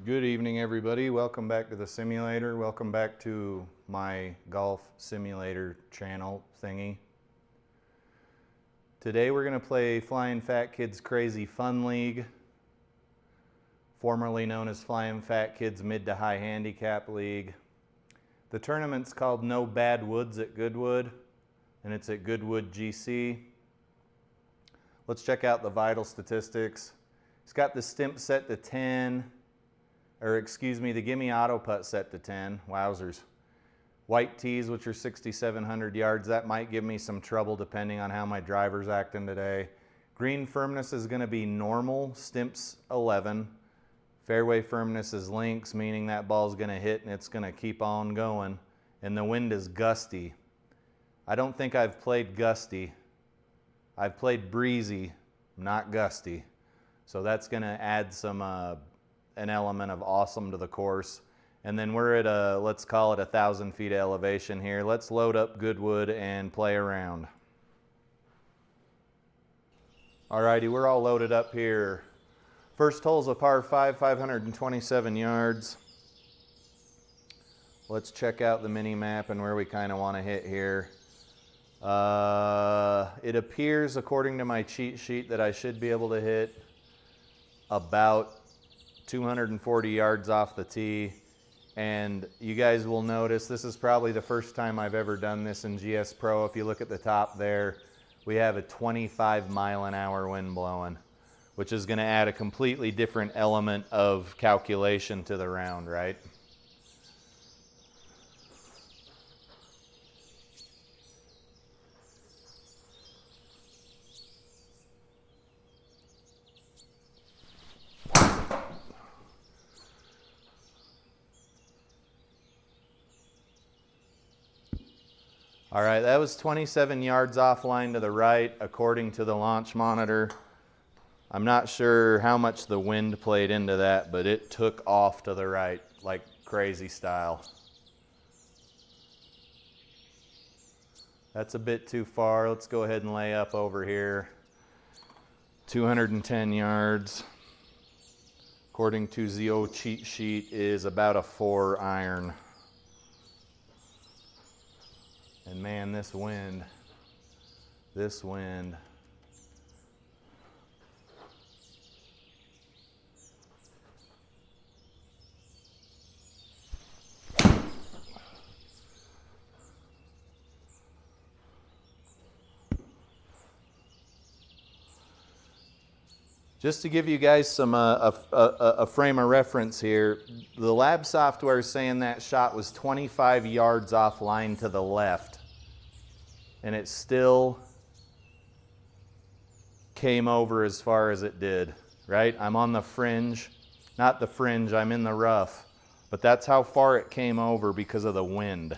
Good evening, everybody. Welcome back to the simulator. Welcome back to my golf simulator channel thingy. Today we're going to play FlyinFatKid's Crazy Fun League, formerly known as FlyinFatKid's Mid to High Handicap League. The tournament's called No Bad Woods at Goodwood, and it's at Goodwood GC. Let's check out the vital statistics. It's got the stimp set to 10. Or excuse me, the Gimme Auto Putt set to 10. Wowzers. White tees, which are 6,700 yards. That might give me some trouble depending on how my driver's acting today. Green firmness is going to be normal, stimps 11. Fairway firmness is links, meaning that ball's going to hit and it's going to keep on going. And the wind is gusty. I don't think I've played gusty. I've played breezy, not gusty. So that's going to add some an element of awesome to the course. And then we're at a, let's call it 1,000 feet of elevation here. Let's load up Goodwood and play around. Alrighty, we're all loaded up here. First hole's a par 5, 527 yards. Let's check out the mini map and where we kind of want to hit here. It appears, according to my cheat sheet, that I should be able to hit about 240 yards off the tee. And you guys will notice this is probably the first time I've ever done this in GS Pro. If you look at the top there, we have a 25-mile-an-hour wind blowing, which is going to add a completely different element of calculation to the round, right? All right, that was 27 yards offline to the right, according to the launch monitor. I'm not sure how much the wind played into that, but it took off to the right, like crazy style. That's a bit too far. Let's go ahead and lay up over here. 210 yards, according to ZO cheat sheet, is about a 4 iron. And man, this wind. Just to give you guys some a frame of reference here, the lab software is saying that shot was 25 yards offline to the left, and it still came over as far as it did, right? I'm on the fringe, not the fringe, I'm in the rough, but that's how far it came over because of the wind.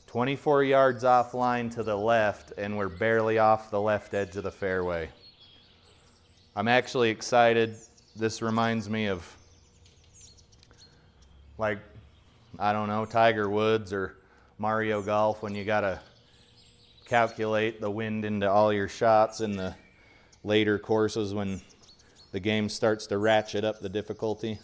24 yards offline to the left, and we're barely off the left edge of the fairway. I'm actually excited. This reminds me of, like, I don't know, Tiger Woods or Mario Golf, when you gotta calculate the wind into all your shots in the later courses when the game starts to ratchet up the difficulty.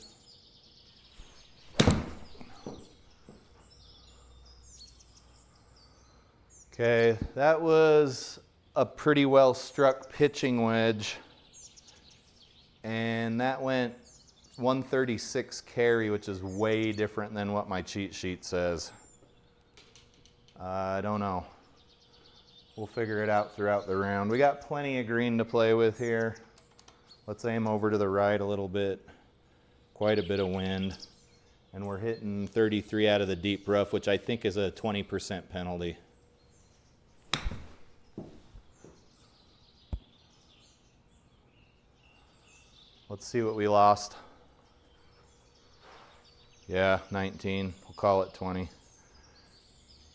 Okay, that was a pretty well struck pitching wedge. And that went 136 carry, which is way different than what my cheat sheet says. I don't know. We'll figure it out throughout the round. We got plenty of green to play with here. Let's aim over to the right a little bit. Quite a bit of wind. And we're hitting 33 out of the deep rough, which I think is a 20% penalty. Let's see what we lost. Yeah, 19. We'll call it 20.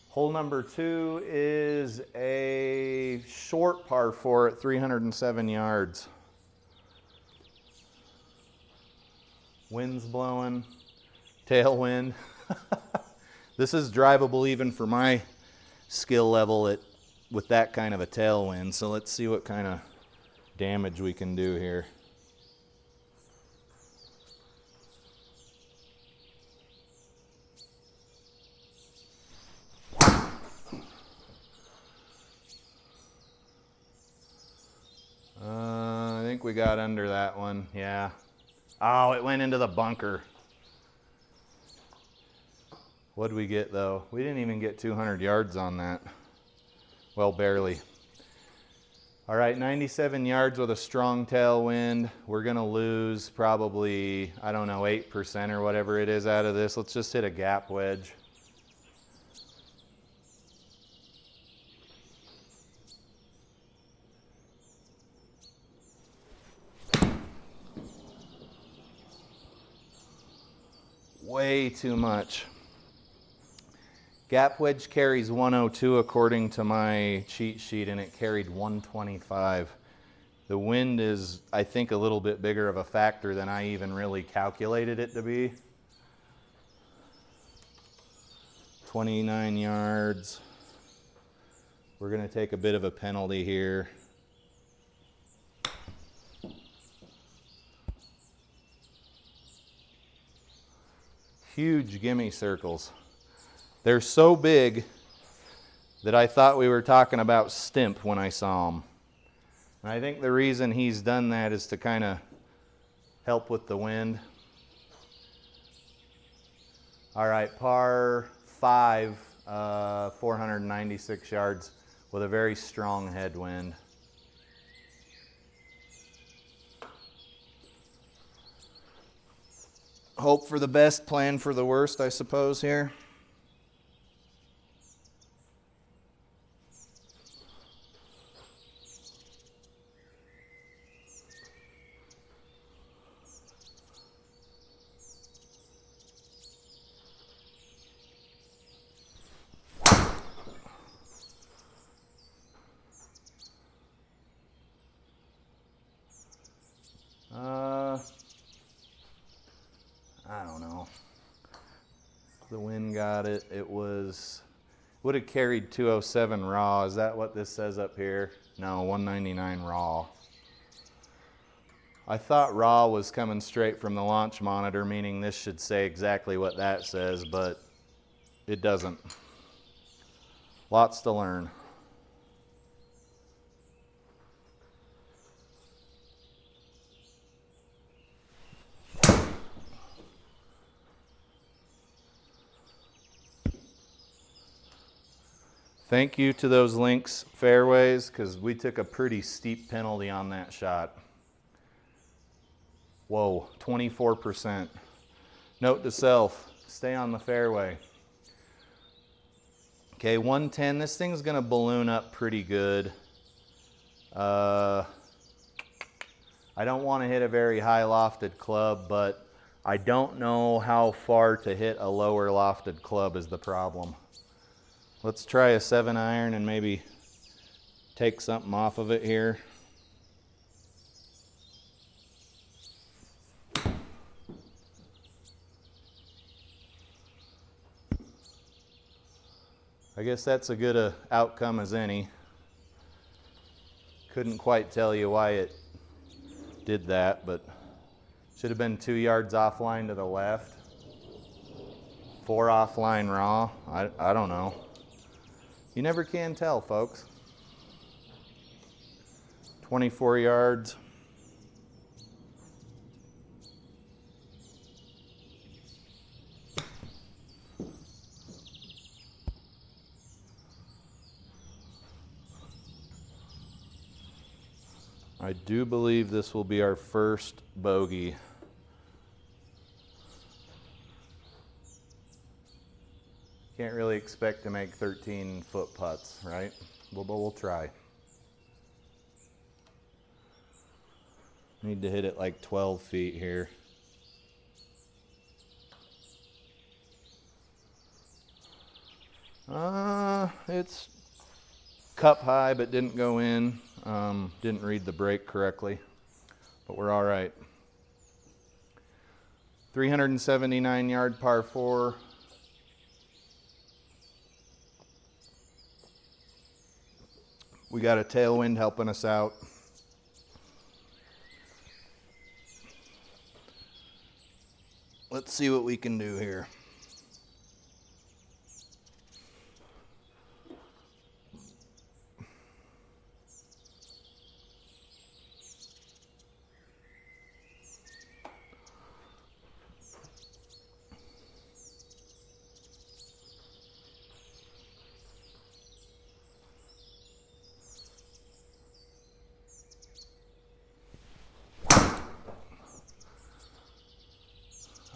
Hole number 2 is a short par 4 at 307 yards. Wind's blowing, tailwind. This is drivable even for my skill level with that kind of a tailwind. So let's see what kind of damage we can do here. think we got under that one, yeah. Oh, it went into the bunker. What'd we get though? We didn't even get 200 yards on that. Well, barely. All right, 97 yards with a strong tailwind. We're gonna lose probably, I don't know, 8% or whatever it is out of this. Let's just hit a gap wedge. Way too much. Gap wedge carries 102 according to my cheat sheet, and it carried 125. The wind is, I think, a little bit bigger of a factor than I even really calculated it to be. 29 yards. We're going to take a bit of a penalty here. Huge gimme circles. They're so big that I thought we were talking about stimp when I saw them. And I think the reason he's done that is to kind of help with the wind. All right, par 5, 496 yards with a very strong headwind. Hope for the best, plan for the worst, I suppose, here. I don't know. The wind got it. It would have carried 207 raw. Is that what this says up here? No, 199 raw. I thought raw was coming straight from the launch monitor, meaning this should say exactly what that says, but it doesn't. Lots to learn. Thank you to those links fairways, because we took a pretty steep penalty on that shot. Whoa, 24%. Note to self, stay on the fairway. Okay, 110, this thing's gonna balloon up pretty good. I don't wanna hit a very high lofted club, but I don't know how far to hit a lower lofted club is the problem. Let's try a 7-iron and maybe take something off of it here. I guess that's a good outcome as any. Couldn't quite tell you why it did that, but should have been 2 yards offline to the left. 4 offline raw. I don't know. You never can tell, folks. 24 yards. I do believe this will be our first bogey. Can't really expect to make 13-foot putts, right? But we'll try. Need to hit it like 12 feet here. It's cup high, but didn't go in. Didn't read the break correctly, but we're all right. 379 yard par 4. We got a tailwind helping us out. Let's see what we can do here.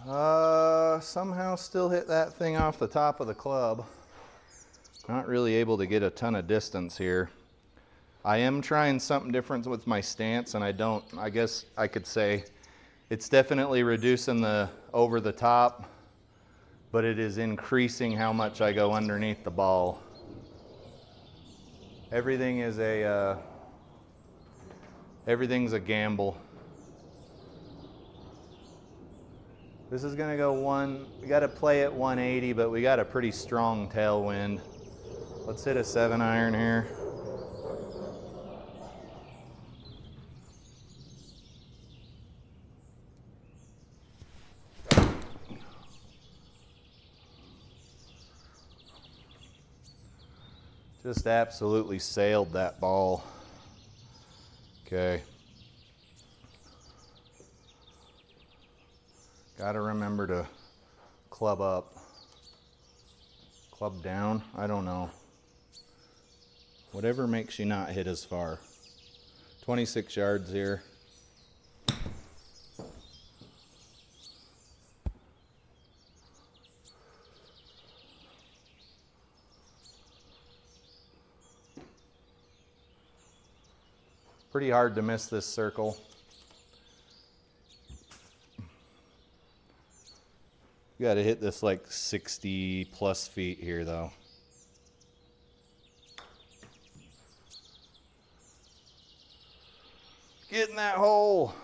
Somehow still hit that thing off the top of the club. Not really able to get a ton of distance here. I am trying something different with my stance, and I guess I could say it's definitely reducing the over the top, but it is increasing how much I go underneath the ball. Everything is everything's a gamble. This is gonna go we gotta play at 180, but we got a pretty strong tailwind. Let's hit a 7-iron here. Just absolutely sailed that ball. Okay. Gotta remember to club up. Club down? I don't know. Whatever makes you not hit as far. 26 yards here. Pretty hard to miss this circle. You got to hit this like 60 plus feet here though. Get in that hole.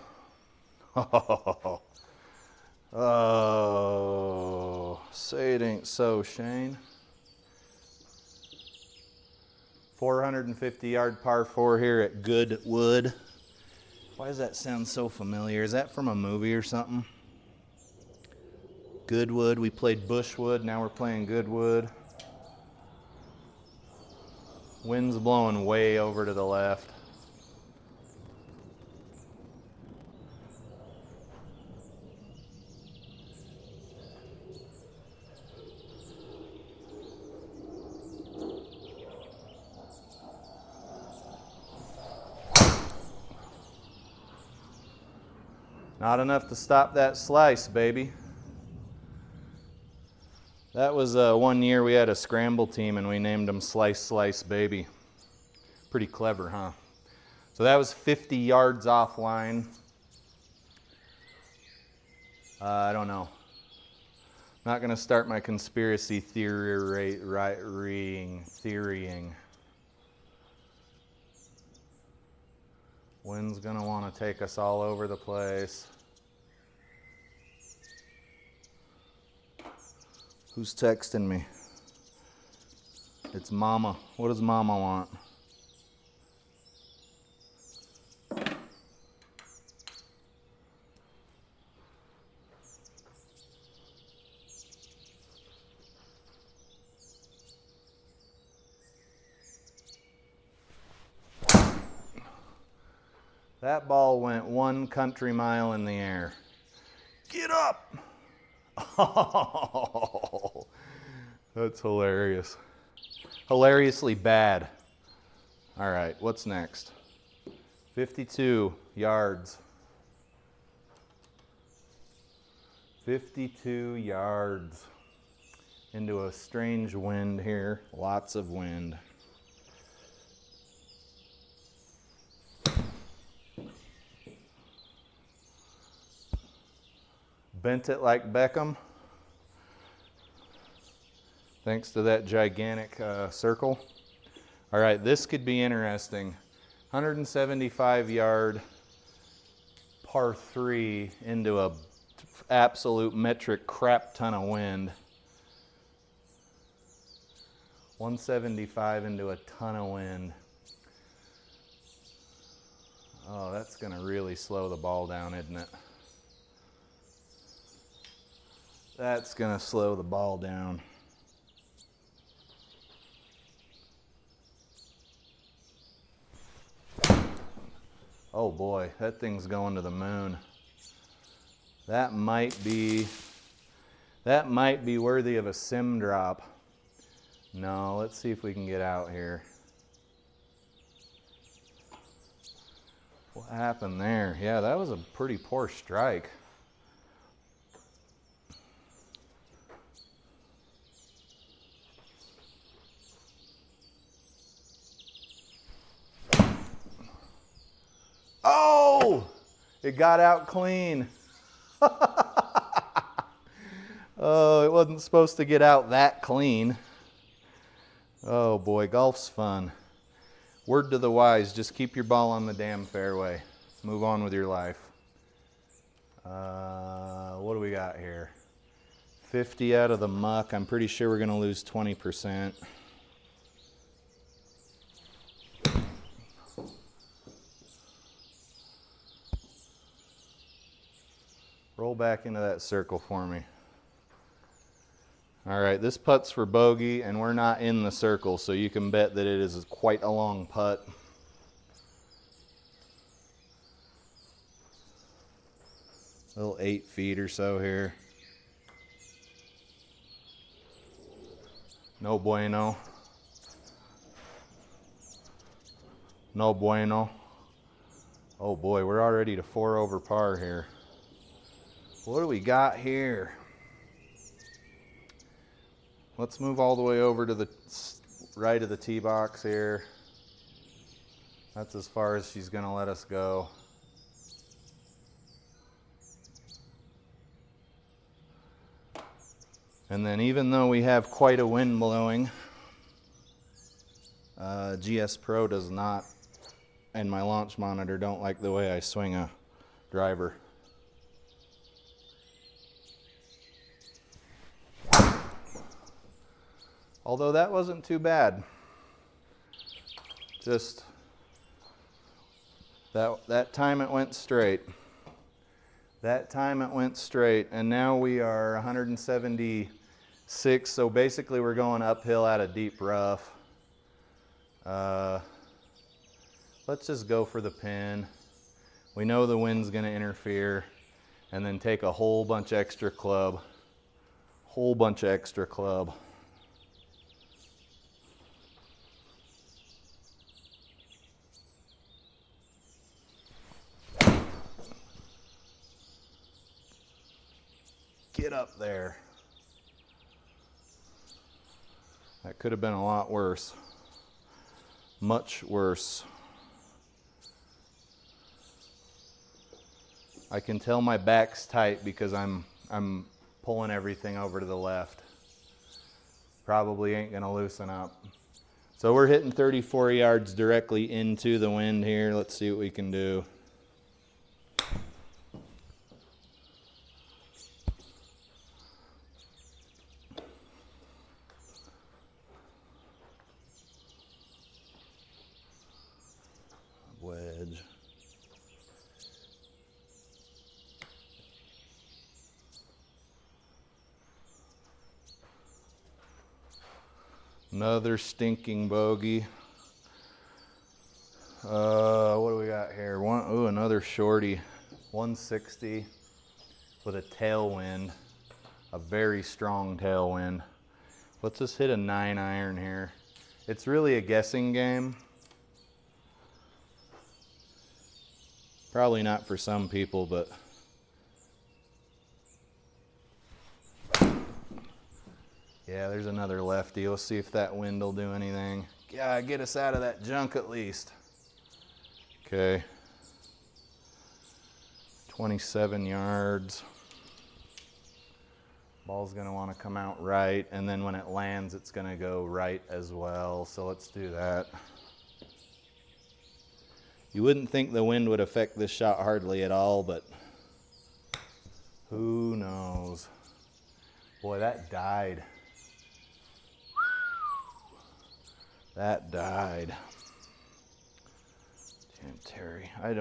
Oh, say it ain't so, Shane. 450 yard par 4 here at Goodwood. Why does that sound so familiar? Is that from a movie or something? Goodwood, we played Bushwood, now we're playing Goodwood. Wind's blowing way over to the left. Not enough to stop that slice, baby. That was one year we had a scramble team and we named them Slice Slice Baby. Pretty clever, huh? So that was 50 yards offline. I don't know. Not gonna start my conspiracy theorying. Wind's gonna wanna take us all over the place. Who's texting me? It's Mama. What does Mama want? That ball went 1 country mile in the air. Get up! Oh, that's hilarious. Hilariously bad. All right, what's next? 52 yards. 52 yards into a strange wind here. Lots of wind. Bent it like Beckham. Thanks to that gigantic circle. All right, this could be interesting. 175 yard par 3 into a absolute metric crap ton of wind. 175 into a ton of wind. Oh, that's gonna really slow the ball down, isn't it? That's gonna slow the ball down. Oh boy, that thing's going to the moon. That might be worthy of a sim drop. No, let's see if we can get out here. What happened there? Yeah, that was a pretty poor strike. Oh, it got out clean. Oh, it wasn't supposed to get out that clean. Oh boy, golf's fun. Word to the wise, just keep your ball on the damn fairway. Move on with your life. What do we got here? 50 out of the muck. I'm pretty sure we're gonna lose 20%. Roll back into that circle for me. All right, this putt's for bogey, and we're not in the circle, so you can bet that it is quite a long putt. Little 8 feet or so here. No bueno. No bueno. Oh boy, we're already to 4 over par here. What do we got here? Let's move all the way over to the right of the tee box here. That's as far as she's gonna let us go. And then even though we have quite a wind blowing, GS Pro does not, and my launch monitor don't like the way I swing a driver. Although that wasn't too bad. Just that time it went straight. That time it went straight, and now we are 176, so basically we're going uphill out of deep rough. Let's just go for the pin. We know the wind's gonna interfere, and then take a whole bunch extra club. Whole bunch of extra club. Get up there. That could have been a lot worse. Much worse. I can tell my back's tight because I'm pulling everything over to the left. Probably ain't gonna loosen up. So we're hitting 34 yards directly into the wind here. Let's see what we can do. Wedge. Another stinking bogey. What do we got here? Ooh, another shorty. 160 with a tailwind, a very strong tailwind. Let's just hit a 9-iron here. It's really a guessing game. Probably not for some people, but yeah, there's another lefty. Let's see if that wind will do anything. Yeah, get us out of that junk at least. Okay. 27 yards. Ball's gonna wanna come out right, and then when it lands, it's gonna go right as well. So let's do that. You wouldn't think the wind would affect this shot hardly at all, but who knows? Boy, that died. That died. Damn, Terry. I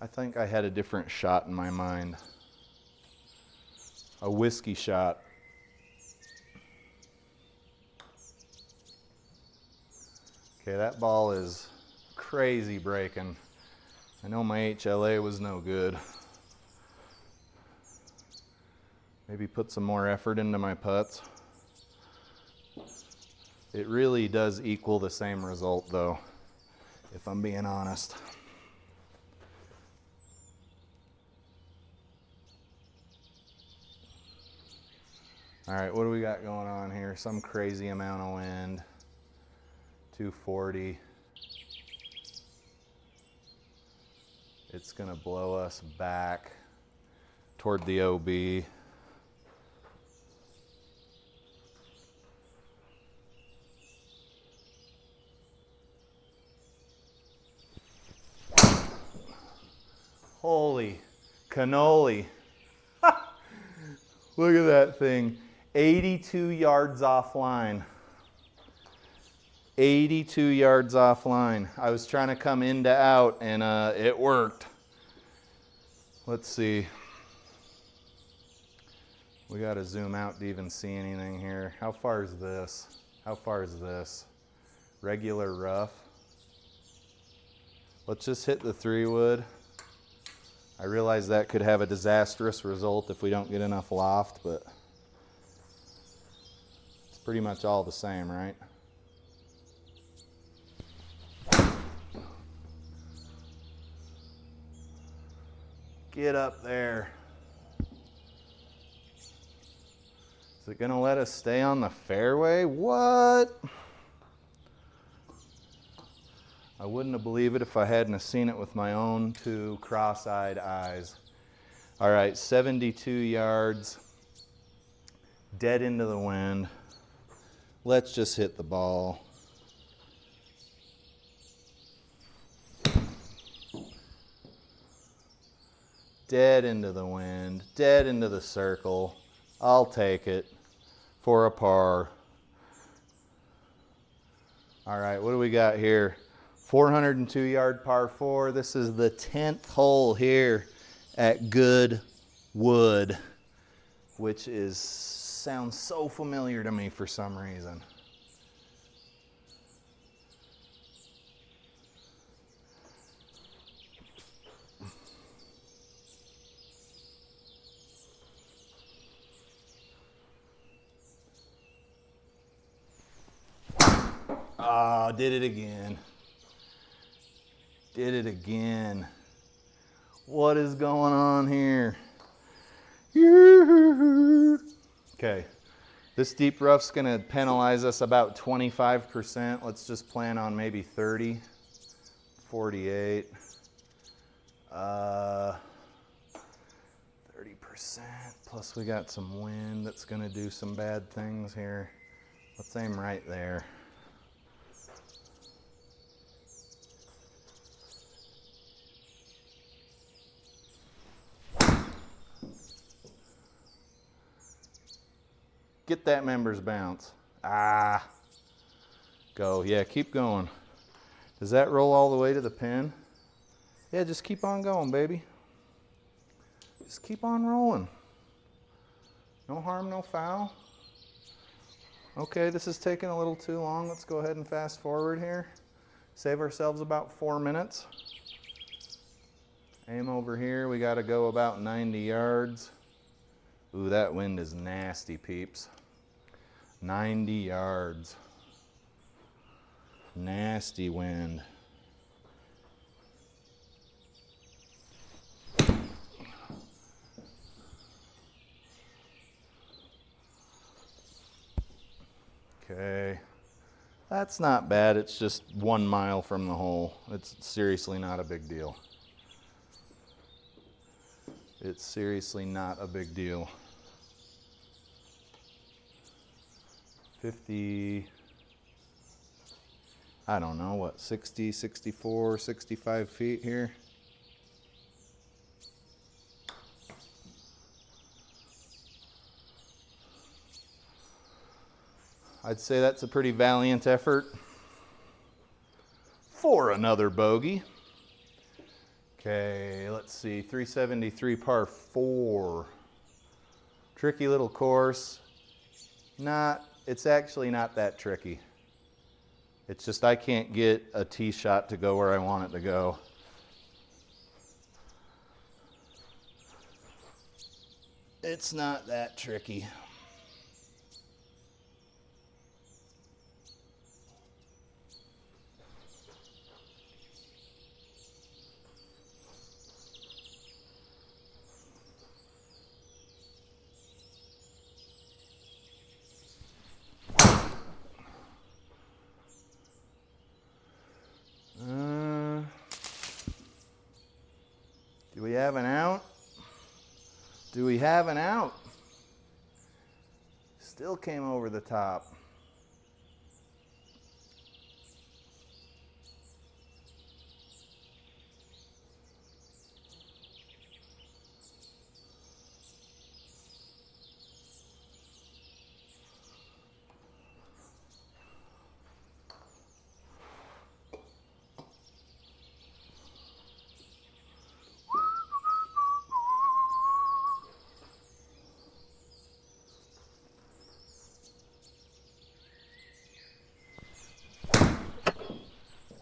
think I had a different shot in my mind. A whiskey shot. Okay, that ball is crazy breaking. I know my HLA was no good. Maybe put some more effort into my putts. It really does equal the same result though, if I'm being honest. All right, what do we got going on here? Some crazy amount of wind. 240. it's going to blow us back toward the OB. Holy cannoli. Look at that thing. 82 yards offline. 82 yards offline. I was trying to come in to out and it worked. Let's see. We got to zoom out to even see anything here. How far is this? How far is this? Regular rough. Let's just hit the 3-wood. I realize that could have a disastrous result if we don't get enough loft, but it's pretty much all the same, right? Get up there. Is it gonna let us stay on the fairway? What? I wouldn't have believed it if I hadn't have seen it with my own two cross-eyed eyes. All right, 72 yards, dead into the wind. Let's just hit the ball. Dead into the wind, dead into the circle. I'll take it for a par. All right, what do we got here? 402 yard par 4. This is the 10th hole here at Goodwood, which sounds so familiar to me for some reason. Ah, did it again. Did it again. What is going on here? Okay, this deep rough's gonna penalize us about 25%. Let's just plan on maybe 30, 48, 30%, plus we got some wind that's gonna do some bad things here. Let's aim right there. Get that members bounce. Ah. Go. Yeah, keep going. Does that roll all the way to the pin? Yeah, just keep on going, baby. Just keep on rolling. No harm, no foul. Okay, this is taking a little too long. Let's go ahead and fast forward here. Save ourselves about 4 minutes. Aim over here. We got to go about 90 yards. Ooh, that wind is nasty, peeps. 90 yards. Nasty wind. Okay. That's not bad. It's just 1 mile from the hole. It's seriously not a big deal. It's seriously not a big deal. 50, I don't know, what, 60, 64, 65 feet here? I'd say that's a pretty valiant effort for another bogey. Okay, let's see, 373 par 4. Tricky little course. It's actually not that tricky. It's just I can't get a tee shot to go where I want it to go. It's not that tricky. Do we have an out? Still came over the top.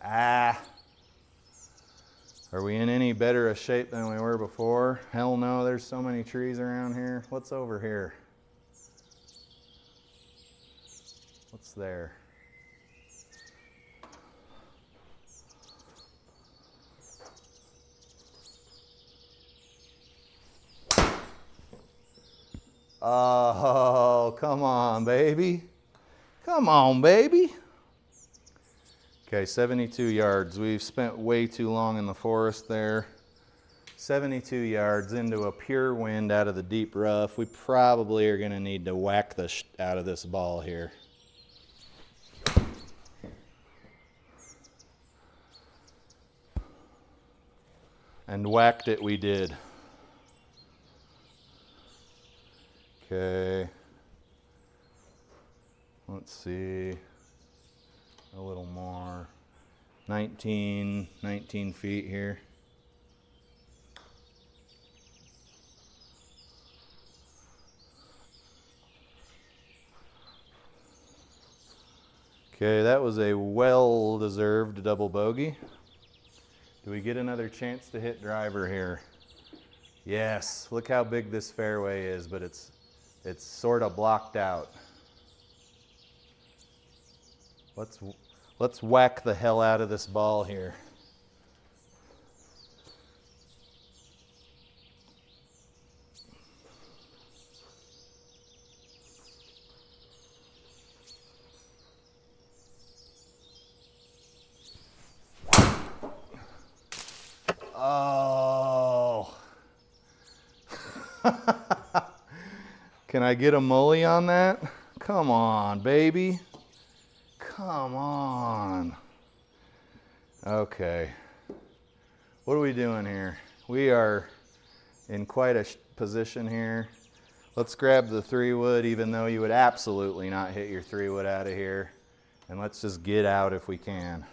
Ah. Are we in any better a shape than we were before? Hell no, there's so many trees around here. What's over here? What's there? Oh, come on, baby. Come on, baby. Okay, 72 yards. We've spent way too long in the forest there. 72 yards into a pure wind out of the deep rough. We probably are gonna need to whack the out of this ball here. And whacked it we did. Okay. Let's see. A little more. 19 feet here. Okay, that was a well-deserved double bogey. Do we get another chance to hit driver here? Yes, look how big this fairway is, but it's sort of blocked out. Let's whack the hell out of this ball here. Oh. Can I get a mully on that? Come on, baby. Come on. Okay. What are we doing here? We are in quite a position here. Let's grab the 3-wood, even though you would absolutely not hit your 3-wood out of here. And let's just get out if we can.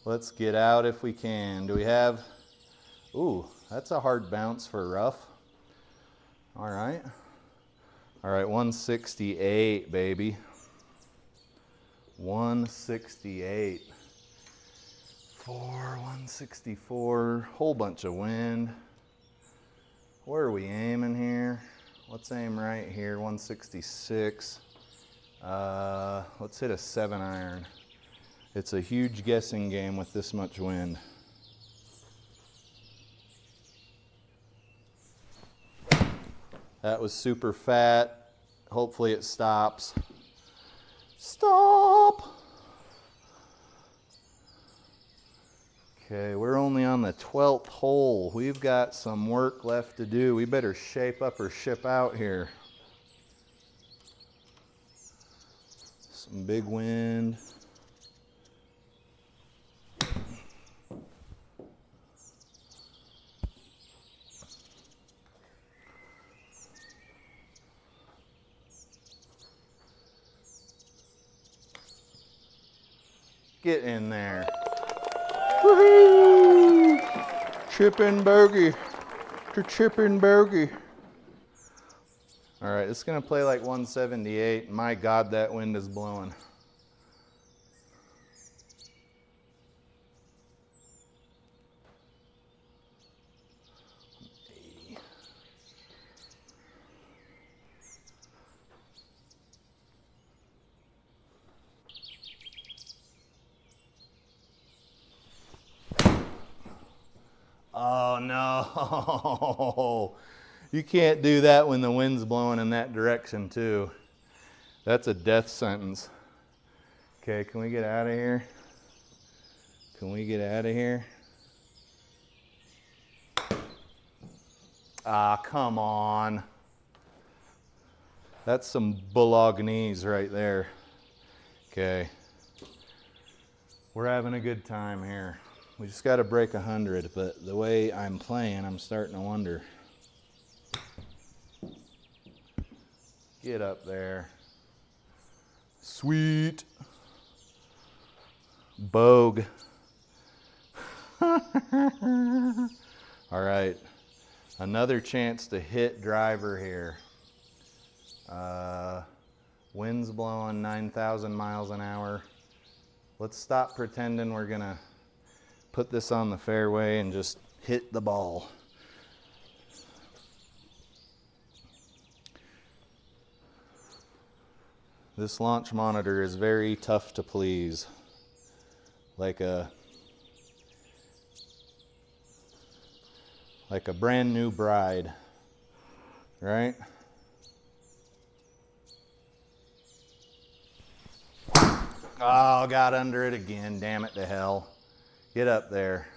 Let's get out if we can. Do we have... Ooh, that's a hard bounce for rough. All right. All right, 168, baby. 168. 164. Whole bunch of wind. Where are we aiming here? Let's aim right here, 166. Let's hit a 7-iron. It's a huge guessing game with this much wind. That was super fat. Hopefully it stops. Stop! Okay, we're only on the 12th hole. We've got some work left to do. We better shape up or ship out here. Some big wind. Get in there. Woohoo! Chipping bogey. To chipping bogey. All right, it's gonna play like 178. My God, that wind is blowing. Oh no, you can't do that when the wind's blowing in that direction too. That's a death sentence. Okay, can we get out of here? Can we get out of here? Ah, come on. That's some bolognese right there. Okay. We're having a good time here. We just got to break 100, but the way I'm playing, I'm starting to wonder. Get up there. Sweet. Bogue. All right. Another chance to hit driver here. Wind's blowing 9,000 miles an hour. Let's stop pretending we're gonna put this on the fairway and just hit the ball. This launch monitor is very tough to please. Like a brand new bride, right? Oh, got under it again, damn it to hell. Get up there.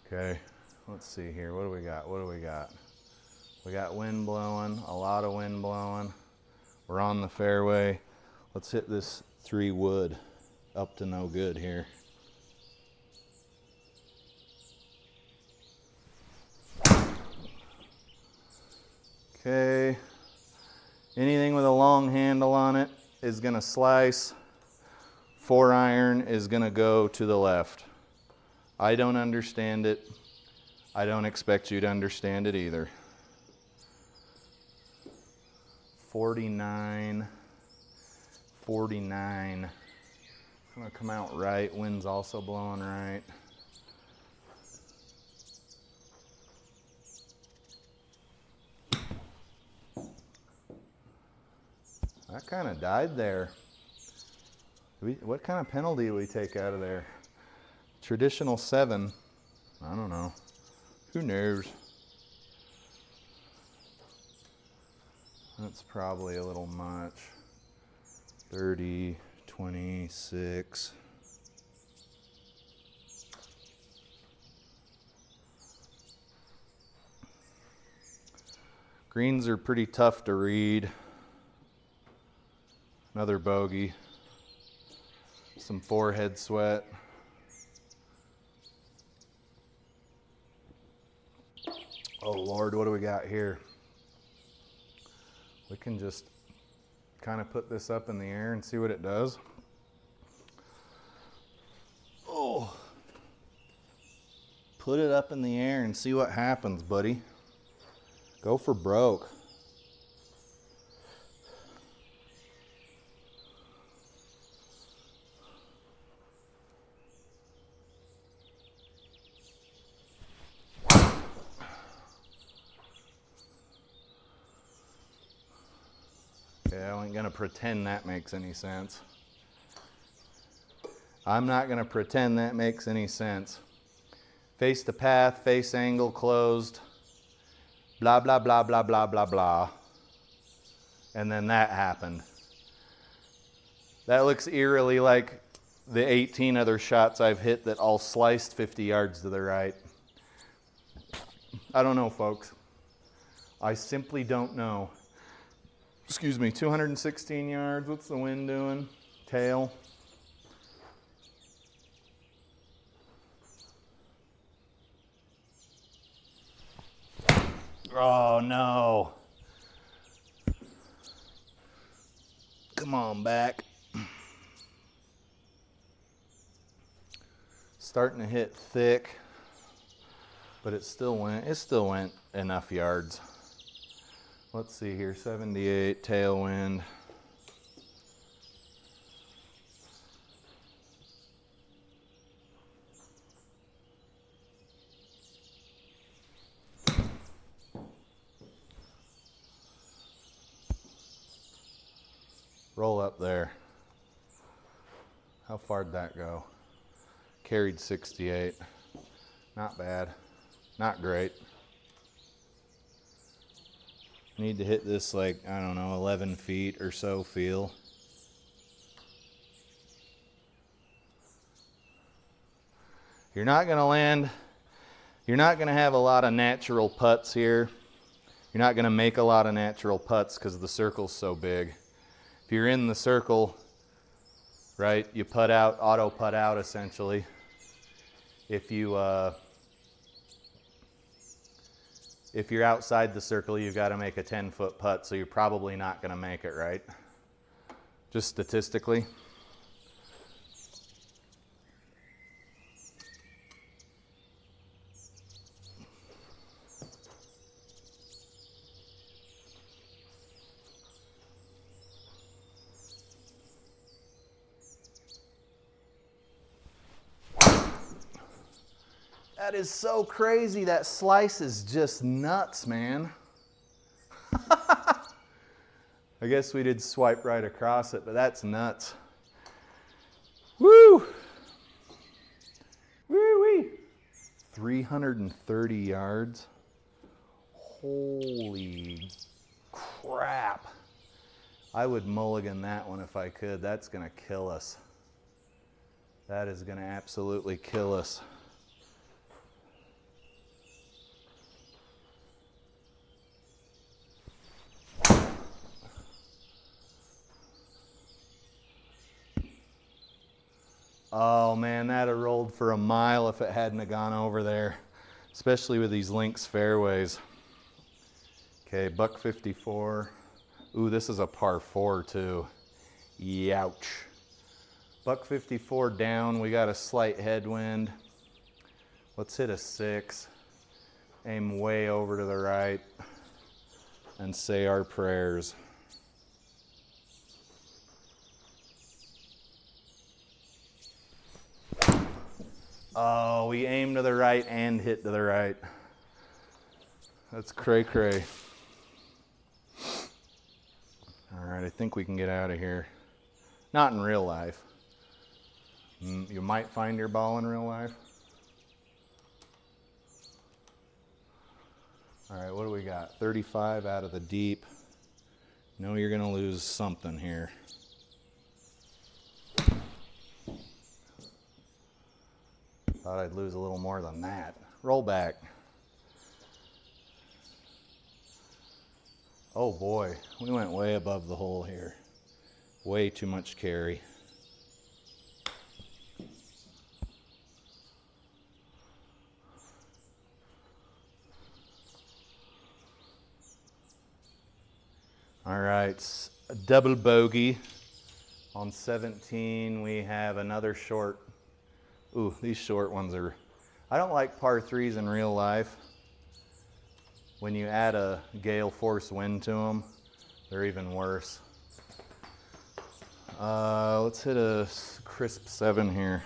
Okay, let's see here, what do we got, what do we got? We got wind blowing, a lot of wind blowing. We're on the fairway. Let's hit this 3 wood up to no good here. Okay, anything with a long handle on it is gonna slice. 4-iron is gonna go to the left. I don't understand it. I don't expect you to understand it either. 49, 49. It's gonna come out right. Wind's also blowing right. That kind of died there. What kind of penalty do we take out of there? Traditional 7. I don't know. Who knows? That's probably a little much. 30, 26. Greens are pretty tough to read. Another bogey. Some forehead sweat. Oh Lord, what do we got here? We can just kind of put this up in the air and see what it does. Oh, put it up in the air and see what happens, buddy. Go for broke. Okay, I ain't gonna pretend that makes any sense. I'm not gonna pretend that makes any sense. Face to path, face angle closed, blah, blah, blah, blah, blah, blah, blah. And then that happened. That looks eerily like the 18 other shots I've hit that all sliced 50 yards to the right. I don't know, folks. I simply don't know. Excuse me, 216 yards. What's the wind doing? Tail. Oh no. Come on back. Starting to hit thick, but it still went enough yards. Let's see here, 78, tailwind. Roll up there. How far did that go? Carried 68. Not bad. Not great. Need to hit this like, I don't know, 11 feet or so feel. You're not going to land, you're not going to have a lot of natural putts here. You're not going to make a lot of natural putts because the circle's so big. If you're in the circle, right, you putt out, auto putt out essentially. If you're outside the circle, you've got to make a 10-foot putt, so you're probably not going to make it, right? Just statistically. That is so crazy. That slice is just nuts, man. I guess we did swipe right across it, but that's nuts. Woo! Woo-wee! 330 yards. Holy crap. I would mulligan that one if I could. That's gonna kill us. That is gonna absolutely kill us. Oh man, that'd have rolled for a mile if it hadn't have gone over there, especially with these links fairways. Okay, buck 54. Ooh, this is a par 4 too. Youch. Buck 54 down, we got a slight headwind. Let's hit a 6. Aim way over to the right and say our prayers. Oh, we aimed to the right and hit to the right. That's cray-cray. All right, I think we can get out of here. Not in real life. You might find your ball in real life. All right, what do we got? 35 out of the deep. No, you're gonna lose something here. Thought I'd lose a little more than that. Roll back. Oh boy, we went way above the hole here. Way too much carry. All right, a double bogey. On 17, we have another short. Ooh, these short ones are, I don't like par 3s in real life. When you add a gale force wind to them, they're even worse. Let's hit a crisp 7 here.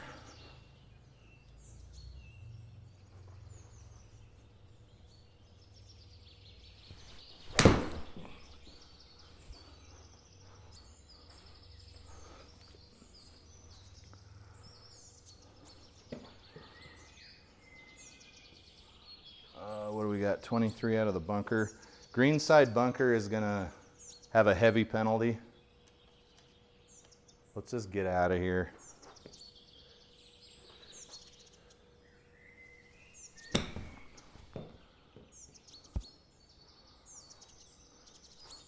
What do we got? 23 out of the bunker. Green side bunker is gonna have a heavy penalty. Let's just get out of here.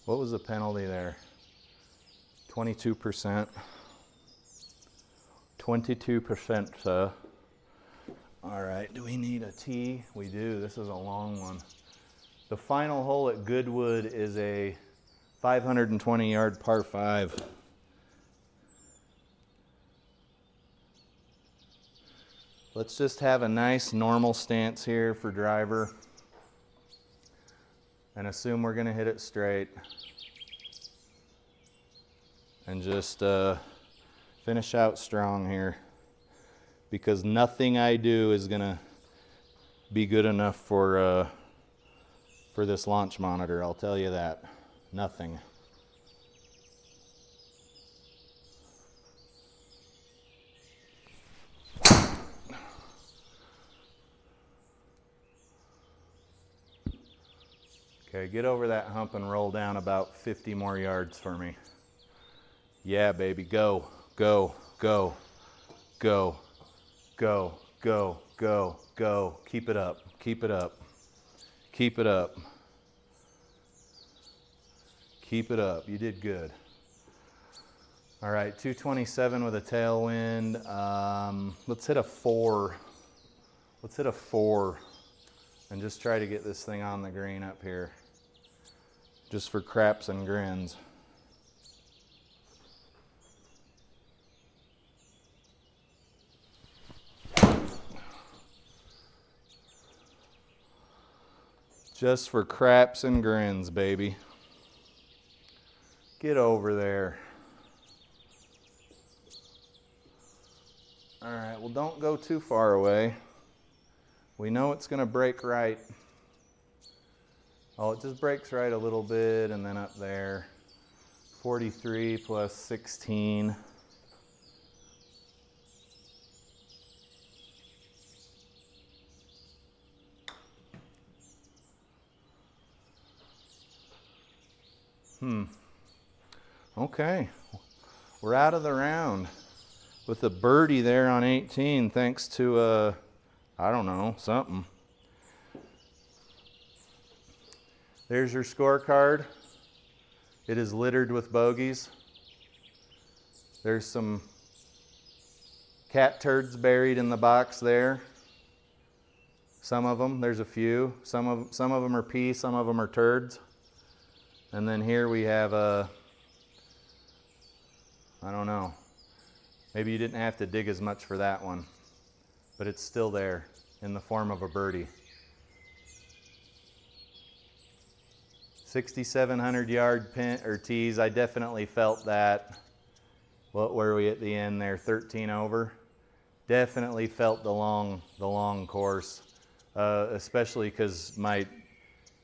What was the penalty there? 22%. 22%, sir. All right, do we need a tee? We do, this is a long one. The final hole at Goodwood is a 520-yard par 5. Let's just have a nice normal stance here for driver and assume we're gonna hit it straight. And just finish out strong here, because nothing I do is gonna be good enough for this launch monitor, I'll tell you that. Nothing. Okay, get over that hump and roll down about 50 more yards for me. Yeah, baby, go, go, go, go, go, go, go, go. Keep it up, keep it up, keep it up. Keep it up, you did good. All right, 227 with a tailwind. Let's hit a 4. Let's hit a 4 and just try to get this thing on the green up here. Just for craps and grins. Just for craps and grins, baby. Get over there. All right, well, don't go too far away. We know it's gonna break right. Oh, it just breaks right a little bit and then up there. 43 plus 16. Okay, we're out of the round with a birdie there on 18 thanks to, I don't know, something. There's your scorecard. It is littered with bogeys. There's some cat turds buried in the box there. Some of them, there's a few. Some of them are pee, some of them are turds. And then here we have a, I don't know, maybe you didn't have to dig as much for that one, but it's still there in the form of a birdie. 6,700 yard pin or tees. I definitely felt that. What were we at the end there? 13 over. Definitely felt the long course, especially because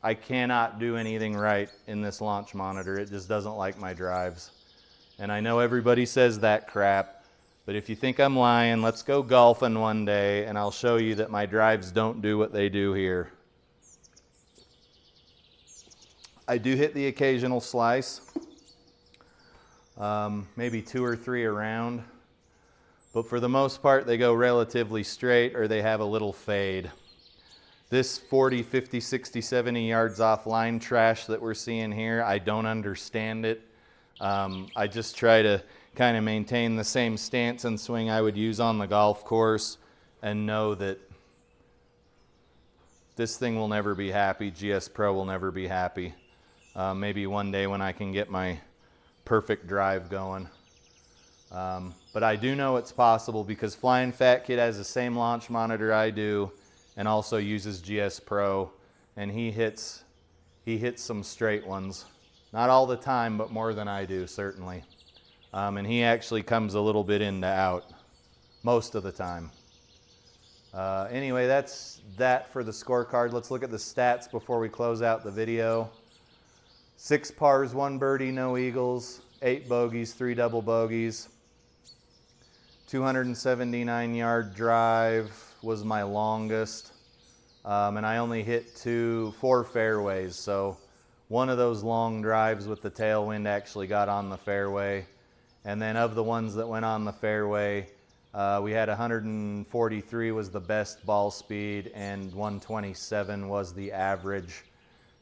I cannot do anything right in this launch monitor. It just doesn't like my drives. And I know everybody says that crap, but if you think I'm lying, let's go golfing one day and I'll show you that my drives don't do what they do here. I do hit the occasional slice, maybe 2 or 3 around, but for the most part they go relatively straight or they have a little fade. This 40, 50, 60, 70 yards offline trash that we're seeing here, I don't understand it. I just try to kind of maintain the same stance and swing I would use on the golf course and know that this thing will never be happy. GS Pro will never be happy. Maybe one day when I can get my perfect drive going. But I do know it's possible because FlyinFatKid has the same launch monitor I do and also uses GS Pro, and he hits some straight ones. Not all the time, but more than I do, certainly. And he actually comes a little bit in to out most of the time. Anyway, that's that for the scorecard. Let's look at the stats before we close out the video. 6 pars, 1 birdie, no eagles, 8 bogeys, 3 double bogeys. 279 yard drive was my longest. And I only hit 4 fairways. So one of those long drives with the tailwind actually got on the fairway. And then of the ones that went on the fairway, we had 143 was the best ball speed and 127 was the average.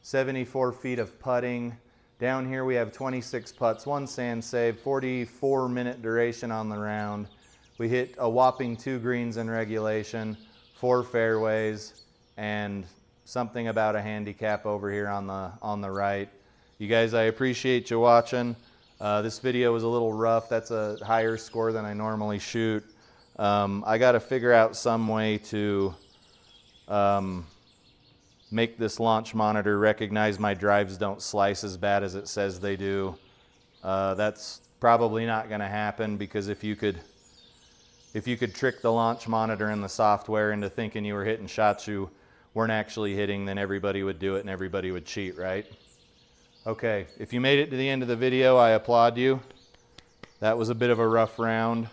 74 feet of putting. Down here we have 26 putts, 1 sand save, 44-minute duration on the round. We hit a whopping 2 greens in regulation, 4 fairways, and something about a handicap over here on the right. You guys, I appreciate you watching. This video was a little rough. That's a higher score than I normally shoot. I got to figure out some way to make this launch monitor recognize my drives don't slice as bad as it says they do. That's probably not going to happen, because if you could trick the launch monitor and the software into thinking you were hitting shots you weren't actually hitting, then everybody would do it and everybody would cheat, right? Okay, if you made it to the end of the video, I applaud you. That was a bit of a rough round.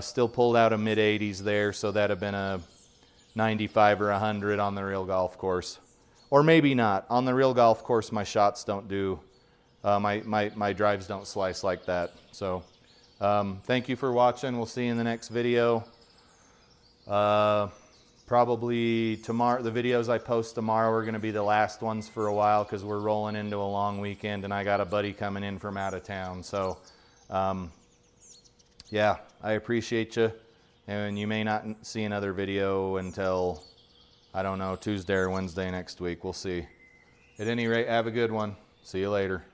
Still pulled out a mid-80s there, so that'd have been a 95 or 100 on the real golf course. Or maybe not. On the real golf course, my shots don't do, my drives don't slice like that. So thank you for watching. We'll see you in the next video. Probably tomorrow, the videos I post tomorrow are going to be the last ones for a while because we're rolling into a long weekend and I got a buddy coming in from out of town. So yeah, I appreciate you. And you may not see another video until, I don't know, Tuesday or Wednesday next week. We'll see. At any rate, have a good one. See you later.